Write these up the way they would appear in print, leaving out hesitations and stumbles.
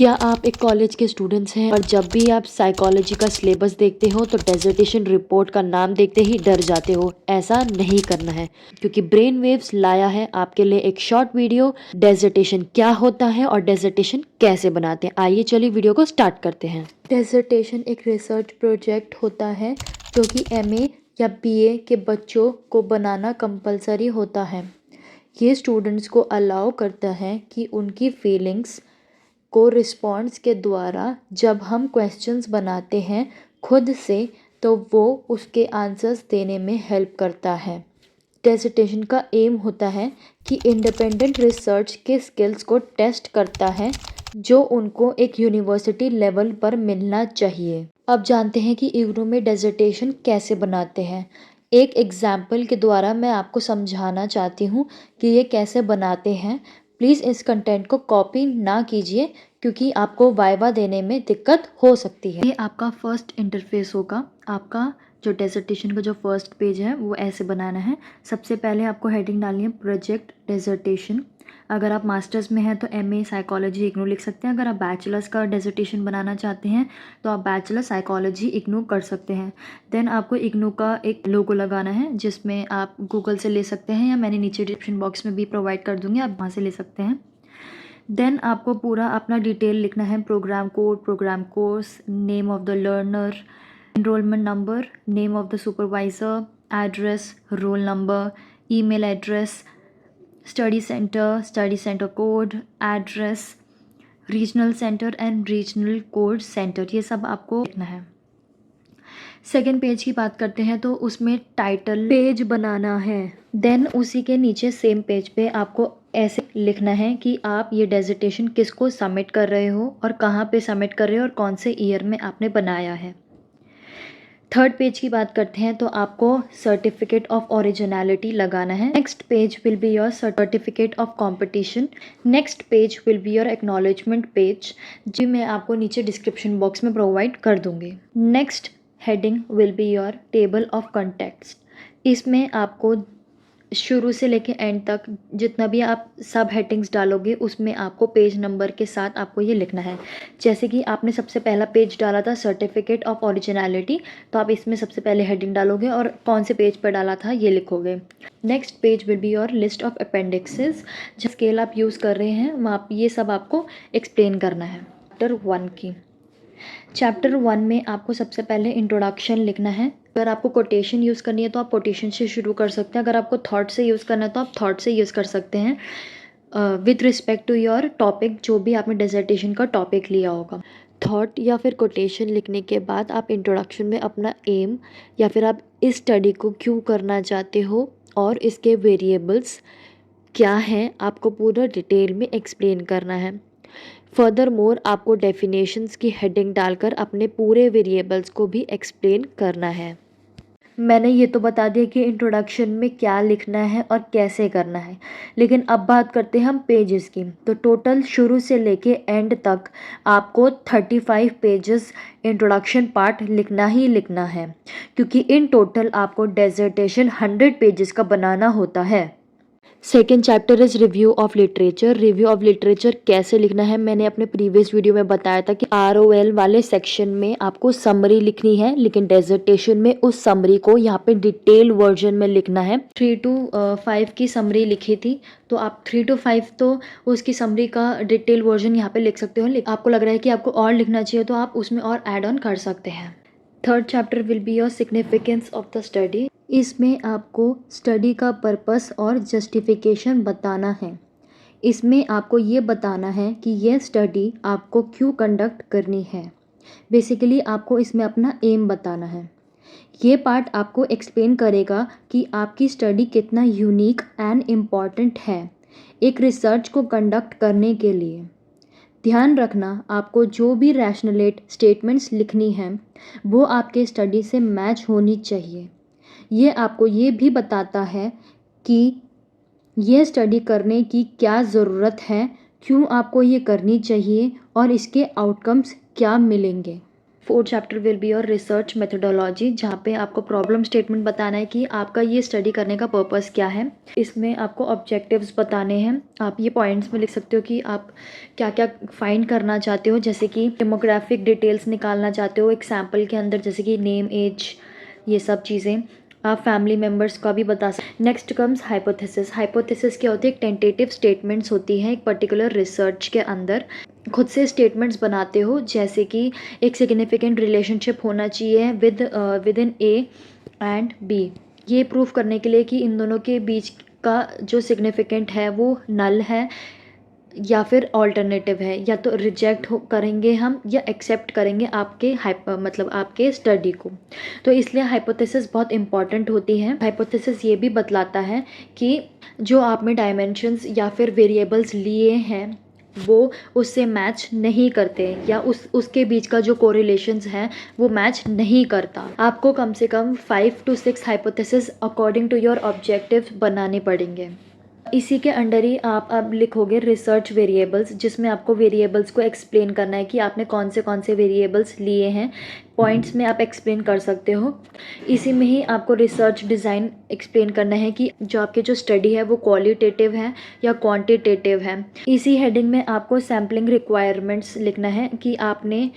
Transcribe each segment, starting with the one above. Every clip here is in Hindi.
क्या आप एक कॉलेज के स्टूडेंट्स हैं और जब भी आप साइकोलॉजी का सिलेबस देखते हो तो डेजर्टेशन रिपोर्ट का नाम देखते ही डर जाते हो? ऐसा नहीं करना है, क्योंकि ब्रेन वेव्स लाया है आपके लिए एक शॉर्ट वीडियो, डेजर्टेशन क्या होता है और डेजर्टेशन कैसे बनाते हैं। आइए चलिए वीडियो को स्टार्ट करते हैं। डेजर्टेशन एक रिसर्च प्रोजेक्ट होता है जो कि एमए या बीए के बच्चों को बनाना कंपलसरी होता है। ये स्टूडेंट्स को अलाउ करता है कि उनकी फीलिंग्स को रिस्पॉन्स के द्वारा जब हम क्वेश्चंस बनाते हैं खुद से तो वो उसके आंसर्स देने में हेल्प करता है। डेजर्टेशन का एम होता है कि इंडिपेंडेंट रिसर्च के स्किल्स को टेस्ट करता है जो उनको एक यूनिवर्सिटी लेवल पर मिलना चाहिए। अब जानते हैं कि इग्नू में डेजर्टेशन कैसे बनाते हैं। एक एग्जाम्पल के द्वारा मैं आपको समझाना चाहती हूँ कि ये कैसे बनाते हैं। प्लीज़ इस कंटेंट को कॉपी ना कीजिए क्योंकि आपको वाइवा देने में दिक्कत हो सकती है। ये आपका फर्स्ट इंटरफेस होगा। आपका जो डेजर्टेशन का जो फर्स्ट पेज है वो ऐसे बनाना है। सबसे पहले आपको हेडिंग डालनी है प्रोजेक्ट डेजर्टेशन। अगर आप मास्टर्स में हैं तो एमए साइकोलॉजी इग्नू लिख सकते हैं। अगर आप बैचलर्स का डेजर्टेशन बनाना चाहते हैं तो आप बैचलर साइकोलॉजी इग्नू कर सकते हैं। देन आपको इग्नू का एक लोगो लगाना है जिसमें आप गूगल से ले सकते हैं या मैंने नीचे डिस्क्रिप्शन बॉक्स में भी प्रोवाइड कर दूंगी, आप वहाँ से ले सकते हैं। देन आपको पूरा अपना डिटेल लिखना है, program code, program course, name of the learner, enrollment number, name of the supervisor, address, roll number, email address, study center code, address, regional center and regional code center, ये सब आपको लिखना है। सेकेंड पेज की बात करते हैं तो उसमें टाइटल पेज बनाना है। देन उसी के नीचे सेम पेज पे आपको ऐसे लिखना है कि आप ये डेजर्टेशन किसको सबमिट कर रहे हो और कहाँ पे सबमिट कर रहे हो और कौन से ईयर में आपने बनाया है। थर्ड पेज की बात करते हैं तो आपको सर्टिफिकेट ऑफ ओरिजिनलिटी लगाना है। Next page will be your certificate of competition. Next page will be your acknowledgement page, जी मैं आपको नीचे डिस्क्रिप्शन बॉक्स में प्रोवाइड कर दूंगी। Next heading will be your table of context. इसमें आपको शुरू से लेके एंड तक जितना भी आप सब हेडिंग्स डालोगे उसमें आपको पेज नंबर के साथ आपको ये लिखना है। जैसे कि आपने सबसे पहला पेज डाला था सर्टिफिकेट ऑफ ओरिजिनलिटी, तो आप इसमें सबसे पहले हेडिंग डालोगे और कौन से पेज पर डाला था ये लिखोगे। Next page will be your list of appendixes. जो स्केल आप यूज़ कर रहे हैं वहाँ ये सब आपको एक्सप्लेन करना है। चैप्टर 1 में आपको सबसे पहले इंट्रोडक्शन लिखना है। अगर आपको कोटेशन यूज़ करनी है तो आप कोटेशन से शुरू कर सकते हैं। अगर आपको थॉट से यूज़ करना है तो आप थॉट से यूज़ कर सकते हैं with respect to your topic, जो भी आपने डिसर्टेशन का टॉपिक लिया होगा। थॉट या फिर कोटेशन लिखने के बाद आप इंट्रोडक्शन में अपना एम या फिर आप इस स्टडी को क्यों करना चाहते हो और इसके वेरिएबल्स क्या हैं आपको पूरा डिटेल में एक्सप्लेन करना है। फर्दर मोर आपको डेफिनेशंस की हेडिंग डालकर अपने पूरे वेरिएबल्स को भी एक्सप्लेन करना है। मैंने ये तो बता दिया कि इंट्रोडक्शन में क्या लिखना है और कैसे करना है, लेकिन अब बात करते हैं हम पेजेस की। तो टोटल शुरू से लेके एंड तक आपको 35 पेजेस इंट्रोडक्शन पार्ट लिखना ही लिखना है, क्योंकि इन टोटल आपको डेजर्टेशन 100 पेजेस का बनाना होता है। Second chapter is review of literature. Review of literature कैसे लिखना है मैंने अपने प्रीवियस वीडियो में बताया था कि ROL वाले सेक्शन में आपको समरी लिखनी है, लेकिन डेजर्टेशन में उस समरी को यहाँ पे डिटेल वर्जन में लिखना है। 3 to 5 की समरी लिखी थी, तो आप 3 to 5 तो उसकी समरी का डिटेल वर्जन यहाँ पे लिख सकते हो। आपको लग रहा है कि आपको और लिखना चाहिए तो आप उसमें और ऐड ऑन कर सकते हैं। Third chapter will be your significance of the study. इसमें आपको स्टडी का पर्पस और जस्टिफिकेशन बताना है। इसमें आपको ये बताना है कि यह स्टडी आपको क्यों कंडक्ट करनी है। बेसिकली आपको इसमें अपना एम बताना है। ये पार्ट आपको एक्सप्लेन करेगा कि आपकी स्टडी कितना यूनिक एंड इम्पॉर्टेंट है एक रिसर्च को कंडक्ट करने के लिए। ध्यान रखना, आपको जो भी रैशनलेट स्टेटमेंट्स लिखनी हैं वो आपके स्टडी से मैच होनी चाहिए। ये आपको ये भी बताता है कि ये स्टडी करने की क्या ज़रूरत है, क्यों आपको ये करनी चाहिए और इसके आउटकम्स क्या मिलेंगे। Fourth chapter will be your research methodology, जहाँ पे आपको प्रॉब्लम स्टेटमेंट बताना है कि आपका ये स्टडी करने का पर्पस क्या है। इसमें आपको ऑब्जेक्टिव्स बताने हैं। आप ये पॉइंट्स में लिख सकते हो कि आप क्या क्या फाइंड करना चाहते हो, जैसे कि डेमोग्राफिक डिटेल्स निकालना चाहते हो एक सैम्पल के अंदर, जैसे कि नेम, एज, ये सब चीज़ें। आप फैमिली मेम्बर्स का भी बता सकते। Next comes hypothesis. हाइपोथेसिस क्या होती है? एक टेंटेटिव स्टेटमेंट्स होती हैं एक पर्टिकुलर रिसर्च के अंदर। खुद से स्टेटमेंट्स बनाते हो, जैसे कि एक सिग्निफिकेंट रिलेशनशिप होना चाहिए within A and B. ये प्रूव करने के लिए कि इन दोनों के बीच का जो सिग्निफिकेंट है वो नल है या फिर ऑल्टरनेटिव है, या तो रिजेक्ट करेंगे हम या एक्सेप्ट करेंगे आपके मतलब आपके स्टडी को। तो इसलिए हाइपोथेसिस बहुत इंपॉर्टेंट होती है। हाइपोथेसिस ये भी बतलाता है कि जो आप में डायमेंशंस या फिर वेरिएबल्स लिए हैं वो उससे मैच नहीं करते, या उसके बीच का जो कोरिलेशंस है वो मैच नहीं करता। आपको कम से कम 5 to 6 hypothesis according to your objective बनाने पड़ेंगे। इसी के अंडर ही आप अब लिखोगे रिसर्च वेरिएबल्स, जिसमें आपको वेरिएबल्स को एक्सप्लेन करना है कि आपने कौन से वेरिएबल्स लिए हैं। पॉइंट्स में आप एक्सप्लेन कर सकते हो। इसी में ही आपको रिसर्च डिज़ाइन एक्सप्लेन करना है कि जो आपकी जो स्टडी है वो क्वालिटेटिव है या क्वांटिटेटिव है। इसी हेडिंग में आपको सैम्पलिंग रिक्वायरमेंट्स लिखना है कि आपने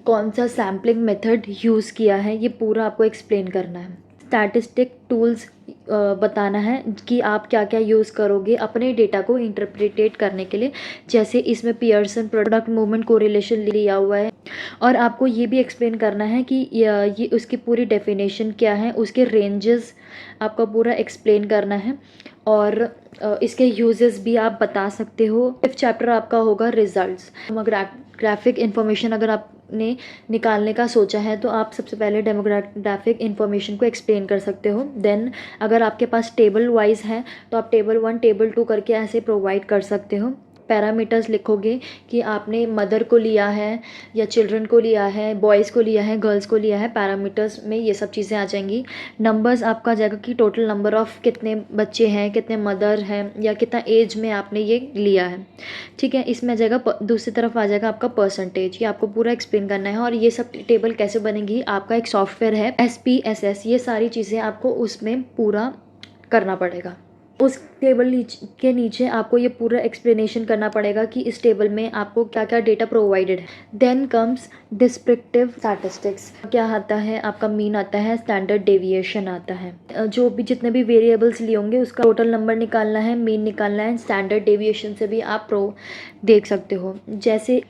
कौन सा सैम्पलिंग मेथड यूज़ किया है, ये पूरा आपको एक्सप्लेन करना है। स्टैटिस्टिक टूल्स बताना है कि आप क्या क्या यूज़ करोगे अपने डेटा को इंटरप्रिटेट करने के लिए, जैसे इसमें पियर्सन प्रोडक्ट मूवमेंट कोरिलेशन लिया हुआ है। और आपको ये भी एक्सप्लेन करना है कि ये उसकी पूरी डेफिनेशन क्या है, उसके रेंजेस आपका पूरा एक्सप्लेन करना है, और इसके यूजेस भी आप बता सकते हो। फिफ्थ चैप्टर आपका होगा रिजल्ट्स। ग्राफिक इन्फॉर्मेशन अगर आपने निकालने का सोचा है तो आप सबसे पहले डेमोग्राफिक इन्फॉर्मेशन को एक्सप्लेन कर सकते हो। देन अगर आपके पास टेबल वाइज है तो आप टेबल 1 टेबल 2 करके ऐसे प्रोवाइड कर सकते हो। पैरामीटर्स लिखोगे कि आपने मदर को लिया है या चिल्ड्रन को लिया है, बॉयज़ को लिया है, गर्ल्स को लिया है। पैरामीटर्स में ये सब चीज़ें आ जाएंगी। नंबर्स आपका जाएगा कि टोटल नंबर ऑफ़ कितने बच्चे हैं, कितने मदर हैं, या कितना एज में आपने ये लिया है। ठीक है, इसमें आ जाएगा दूसरी तरफ आ जाएगा आपका परसेंटेज। ये आपको पूरा एक्सप्लेन करना है। और ये सब टेबल कैसे बनेगी, आपका एक सॉफ्टवेयर है SPSS, ये सारी चीज़ें आपको उसमें पूरा करना पड़ेगा। उस टेबल के नीचे आपको ये पूरा एक्सप्लेनेशन करना पड़ेगा कि इस टेबल में आपको क्या क्या डेटा प्रोवाइडेड है। Then comes descriptive statistics. क्या आता है? आपका मीन आता है, स्टैंडर्ड डेविएशन आता है। जो भी जितने भी वेरिएबल्स लिए होंगे उसका टोटल नंबर निकालना है, मीन निकालना है। स्टैंडर्ड डेविएशन से भी आप देख सकते हो। जैसे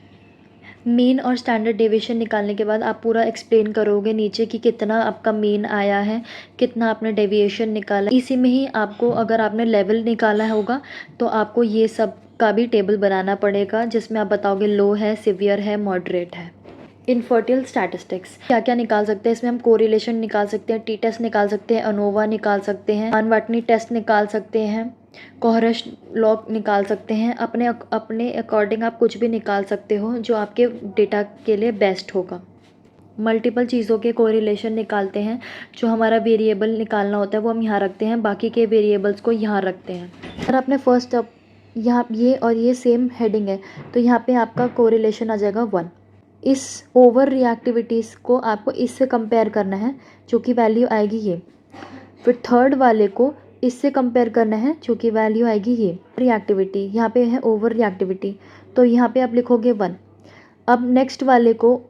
मीन और स्टैंडर्ड डेविएशन निकालने के बाद आप पूरा एक्सप्लेन करोगे नीचे कि कितना आपका मीन आया है, कितना आपने डेविएशन निकाला। इसी में ही आपको, अगर आपने लेवल निकाला होगा तो आपको ये सब का भी टेबल बनाना पड़ेगा, जिसमें आप बताओगे लो है, सिवियर है, मॉडरेट है। इनफर्टिल स्टैटिस्टिक्स क्या क्या निकाल सकते हैं? इसमें हम कोरिलेशन निकाल सकते हैं, टी टेस्ट निकाल सकते हैं, अनोवा निकाल सकते हैं, मान-वाटनी टेस्ट निकाल सकते हैं, कोहरश लॉग निकाल सकते हैं। अपने अकॉर्डिंग आप कुछ भी निकाल सकते हो जो आपके डेटा के लिए बेस्ट होगा। मल्टीपल चीज़ों के कोरिलेशन निकालते हैं। जो हमारा वेरिएबल निकालना होता है वो हम यहाँ रखते हैं, बाकी के वेरिएबल्स को यहाँ रखते हैं। अगर आपने फर्स्ट अब यहाँ ये और ये सेम हेडिंग है तो यहाँ पे आपका कोरिलेशन आ जाएगा 1। इस ओवर रिएक्टिविटीज़ को आपको इससे कंपेयर करना है, जो कि वैल्यू आएगी ये। फिर थर्ड वाले को इससे कंपेयर करना है, जो कि वैल्यू आएगी ये। रिएक्टिविटी यहाँ पे है ओवर रिएक्टिविटी, तो यहाँ पे आप लिखोगे 1। अब नेक्स्ट वाले को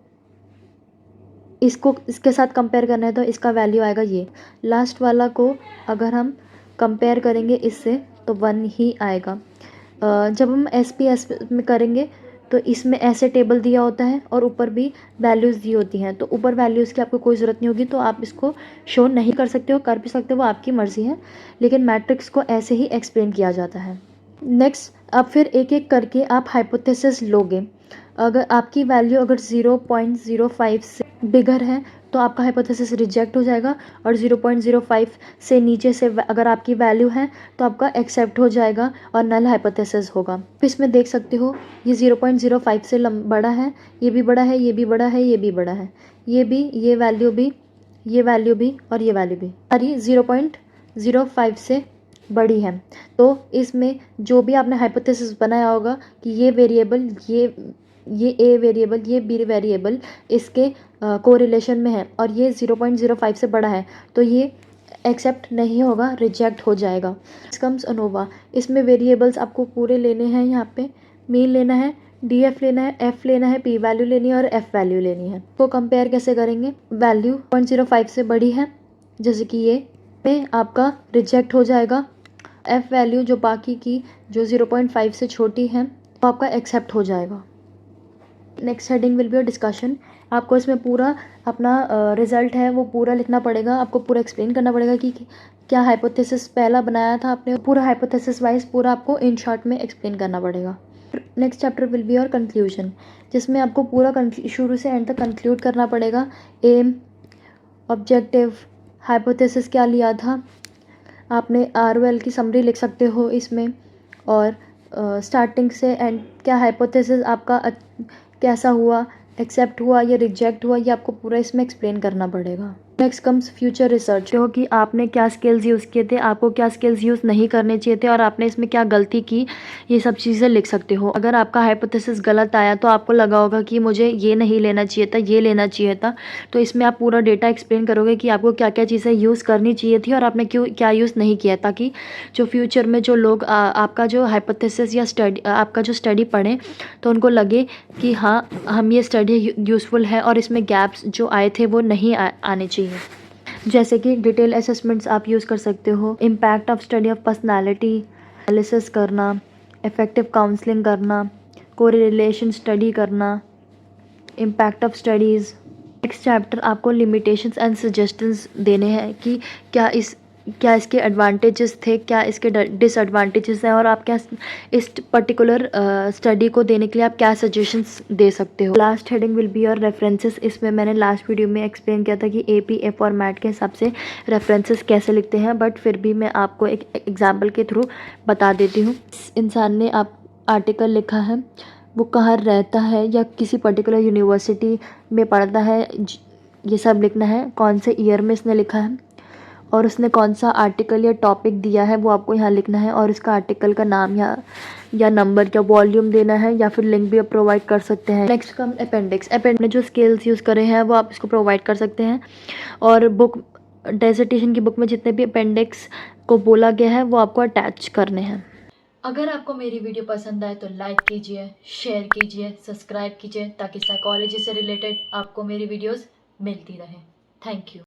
इसके साथ कंपेयर करना है तो इसका वैल्यू आएगा ये। लास्ट वाला को अगर हम कंपेयर करेंगे इससे तो 1 ही आएगा। जब हम SPS में करेंगे तो इसमें ऐसे टेबल दिया होता है और ऊपर भी वैल्यूज़ दी होती हैं, तो ऊपर वैल्यूज़ की आपको कोई ज़रूरत नहीं होगी, तो आप इसको शो नहीं कर सकते हो, कर भी सकते हो, वो आपकी मर्ज़ी है। लेकिन मैट्रिक्स को ऐसे ही एक्सप्लेन किया जाता है। नेक्स्ट, अब फिर एक एक करके आप हाइपोथेसिस लोगे। अगर आपकी वैल्यू अगर 0.05 से बिगर है तो आपका हाइपोथेसिस रिजेक्ट हो जाएगा, और 0.05 से नीचे से अगर आपकी वैल्यू है तो आपका एक्सेप्ट हो जाएगा और नल हाइपोथेसिस होगा। तो इसमें देख सकते हो ये 0.05 से बड़ा है, ये भी बड़ा है, ये भी बड़ा है, ये भी बड़ा है, ये भी, ये वैल्यू भी, ये वैल्यू भी और ये वैल्यू भी, और ये 0.05 से बड़ी है। तो इसमें जो भी आपने हाइपोथेसिस बनाया होगा कि ये वेरिएबल ये ए वेरिएबल, ये बी वेरिएबल इसके कोरिलेशन में है और ये 0.05 से बड़ा है तो ये एक्सेप्ट नहीं होगा, रिजेक्ट हो जाएगा। कम्स अनोवा, इसमें वेरिएबल्स आपको पूरे लेने हैं, यहाँ पे मीन लेना है, डी एफ लेना है, एफ लेना है, पी वैल्यू लेनी है और एफ वैल्यू लेनी है। तो कंपेयर कैसे करेंगे, वैल्यू 0.05 से बड़ी है जैसे कि ये में आपका रिजेक्ट हो जाएगा, एफ वैल्यू जो बाकी की जो 0.5 से छोटी है तो आपका एक्सेप्ट हो जाएगा। Next heading will be a discussion. आपको इसमें पूरा अपना रिजल्ट है वो पूरा लिखना पड़ेगा, आपको पूरा एक्सप्लेन करना पड़ेगा कि क्या हाइपोथेसिस पहला बनाया था आपने, पूरा हाइपोथेसिस वाइज पूरा आपको इन शॉर्ट में एक्सप्लेन करना पड़ेगा। Next chapter will be your conclusion, जिसमें आपको पूरा शुरू से एंड तक कंक्लूड करना पड़ेगा। एम, ऑब्जेक्टिव, हाइपोथेसिस क्या लिया था, आपने ROL की समरी लिख सकते हो इसमें, और स्टार्टिंग से एंड क्या हाइपोथेसिस आपका कैसा हुआ, एक्सेप्ट हुआ या रिजेक्ट हुआ, ये आपको पूरा इसमें एक्सप्लेन करना पड़ेगा। नेक्स्ट कम्स फ्यूचर रिसर्च, जो कि आपने क्या स्किल्स यूज़ किए थे, आपको क्या स्किल्स यूज़ नहीं करने चाहिए थे और आपने इसमें क्या गलती की, ये सब चीज़ें लिख सकते हो। अगर आपका हाइपोथेसिस गलत आया तो आपको लगा होगा कि मुझे ये नहीं लेना चाहिए था, ये लेना चाहिए था, तो इसमें आप पूरा डेटा एक्सप्लेन करोगे कि आपको क्या क्या चीज़ें यूज़ करनी चाहिए थी और आपने क्यों क्या यूज़ नहीं किया, ताकि जो फ्यूचर में जो लोग आपका जो हाइपोथेसिस या स्टडी आपका जो स्टडी पढ़ें तो उनको लगे कि हाँ हम ये स्टडी यूज़फुल है और इसमें गैप्स जो आए थे वो नहीं आने चाहिए। जैसे कि डिटेल असेसमेंट्स आप यूज़ कर सकते हो, impact of study of personality analysis करना, इफ़ेक्टिव काउंसलिंग करना, कोरिलेशन स्टडी करना, impact of studies. Next chapter आपको लिमिटेशंस एंड सजेशंस देने हैं कि क्या इसके एडवांटेजेस थे, क्या इसके डिसएडवांटेजेस हैं और आप क्या इस पर्टिकुलर स्टडी को देने के लिए आप क्या सजेशंस दे सकते हो। Last heading will be your references. इसमें मैंने लास्ट वीडियो में एक्सप्लेन किया था कि APA फॉर्मेट के हिसाब से रेफरेंसेस कैसे लिखते हैं, बट फिर भी मैं आपको एक एग्जाम्पल के थ्रू बता देती हूँ। इंसान ने आप आर्टिकल लिखा है, वो कहाँ रहता है या किसी पर्टिकुलर यूनिवर्सिटी में पढ़ता है, ये सब लिखना है, कौन से ईयर में इसने लिखा है और उसने कौन सा आर्टिकल या टॉपिक दिया है वो आपको यहाँ लिखना है, और इसका आर्टिकल का नाम या नंबर या वॉल्यूम देना है या फिर लिंक भी आप प्रोवाइड कर सकते हैं। Next come appendix. अपेंडिक्स में जो स्किल्स यूज़ करे हैं वो आप इसको प्रोवाइड कर सकते हैं, और बुक डिसर्टेशन की बुक में जितने भी अपेंडिक्स को बोला गया है वो आपको अटैच करने हैं। अगर आपको मेरी वीडियो पसंद आए तो लाइक कीजिए, शेयर कीजिए, सब्सक्राइब कीजिए, ताकि साइकोलॉजी से रिलेटेड आपको मेरी वीडियोस मिलती रहे। Thank you.